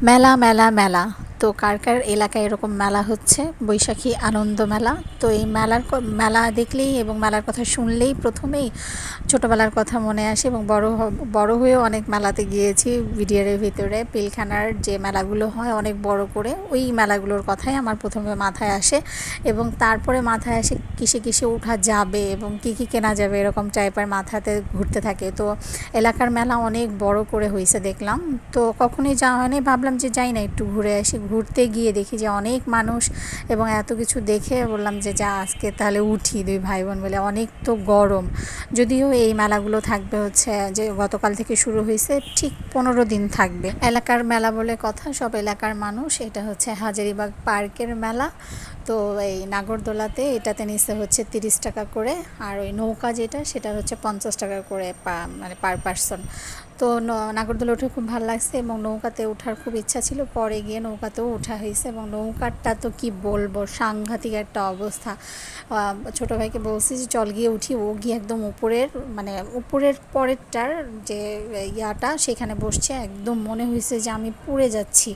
মেলা মেলা মেলা। তো কার কার এলাকায় এরকম মেলা হচ্ছে, বৈশাখী আনন্দ মেলা। তো এই মেলা দেখলেই এবং মেলার কথা শুনলেই প্রথমেই ছোটোবেলার কথা মনে আসে, এবং বড় হয়েও অনেক মেলাতে গিয়েছি। ভিডিওর ভিতরে পিলখানার যে মেলাগুলো হয় অনেক বড় করে, ওই মেলাগুলোর কথাই আমার প্রথমে মাথায় আসে, এবং তারপরে মাথায় আসে কিসে কিসে ওঠা যাবে এবং কী কী কেনা যাবে, এরকম টাইপের মাথাতে ঘুরতে থাকে। তো এলাকার মেলা অনেক বড় করে হয়েছে দেখলাম, তো কখনোই যাওয়া হয়নি, ভাবলাম যে যাই না একটু ঘুরে আসি। ঘুরতে গিয়ে দেখি যে অনেক মানুষ এবং এত কিছু দেখে বললাম যে যা আজকে তাহলে উঠি দুই ভাই বোন বলে। অনেক তো গরম, যদিও এই মেলাগুলো থাকবে হচ্ছে যে গতকাল থেকে শুরু হয়েছে, ঠিক 15 দিন থাকবে। এলাকার মেলা বলে কথা, সব এলাকার মানুষ। এটা হচ্ছে হাজারীবাগ পার্কের মেলা। তো এই নাগরদোলাতে এটাতে নিচে হচ্ছে 30 টাকা করে, আর ওই নৌকা যেটা সেটা হচ্ছে 50 টাকা করে মানে পার পার্সন। তো নাগরদোলা উঠে খুব ভালো লাগছে, এবং নৌকাতে ওঠার খুব ইচ্ছা ছিল, পরে গিয়ে নৌকাতেও ওঠা হয়েছে। এবং নৌকাটা তো কি বলবো, সাংঘাতিক একটা অবস্থা। ছোটো ভাইকে বলছি যে চল গিয়ে উঠি, ও গিয়ে একদম উপরের পরেরটার যে ইয়াটা সেখানে বসছে, একদম মনে হয়েছে যে আমি পুড়ে যাচ্ছি।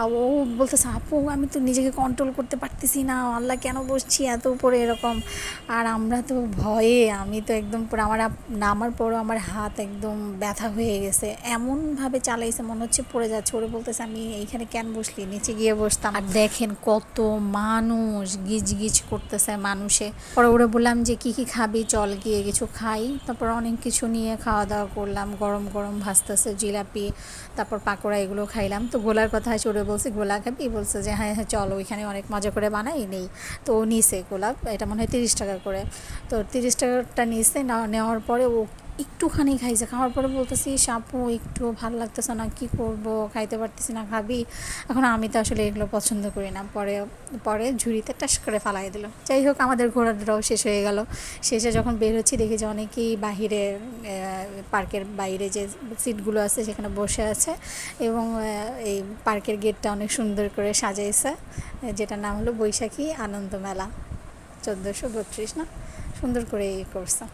আর ও বলতেছে আপু আমি তো নিজেকে কন্ট্রোল করতে পারতেছি না, আল্লাহ কেন বসছি এত উপরে এরকম। আর আমরা তো ভয়ে, আমি তো একদম পুরো নামার পরও আমার হাত একদম ব্যথা হয়ে গেছে, এমনভাবে চালাইছে মনে হচ্ছে পড়ে যাচ্ছে। ওরে বলতেছে আমি এইখানে কেন বসলি, নিচে গিয়ে বসতাম। আর দেখেন কত মানুষ গিজ গিজ করতেছে মানুষে। পরে ওরে বললাম যে কি কি খাবি, চল গিয়ে কিছু খাই। তারপর অনেক কিছু নিয়ে খাওয়া দাওয়া করলাম, গরম গরম ভাজতেছে জিলাপি, তারপর পাকোড়া, এগুলো খাইলাম। তো গোলার কথা আছে, ওরে বলছি গোলা খাবি, বলছে যে হ্যাঁ হ্যাঁ চলো ওইখানে অনেক মজা করে বানাই নেই। তো ও নিছে গোলাপ, এটা মনে হয় 30 টাকা করে। তো 30 টাকাটা নিছে, নেওয়ার পরে ও একটুখানি খাইছে, খাওয়ার পরে বলতেছি সাপু একটু ভালো লাগতেছে না, কি করব, খাইতে পারতেছি না, খাবি? এখন আমি তো আসলে এগুলো পছন্দ করি না। পরে ঝুড়িতে টাস করে ফালাই দিল। যাই হোক, আমাদের ঘোরাটাও শেষ হয়ে গেল। শেষে যখন বের হচ্ছি দেখি যে অনেকেই বাহিরে, পার্কের বাইরে যে সিটগুলো আছে সেখানে বসে আছে, এবং এই পার্কের গেটটা অনেক সুন্দর করে সাজাইছে, যেটার নাম হলো বৈশাখী আনন্দ মেলা 1432 না, সুন্দর করে করছে।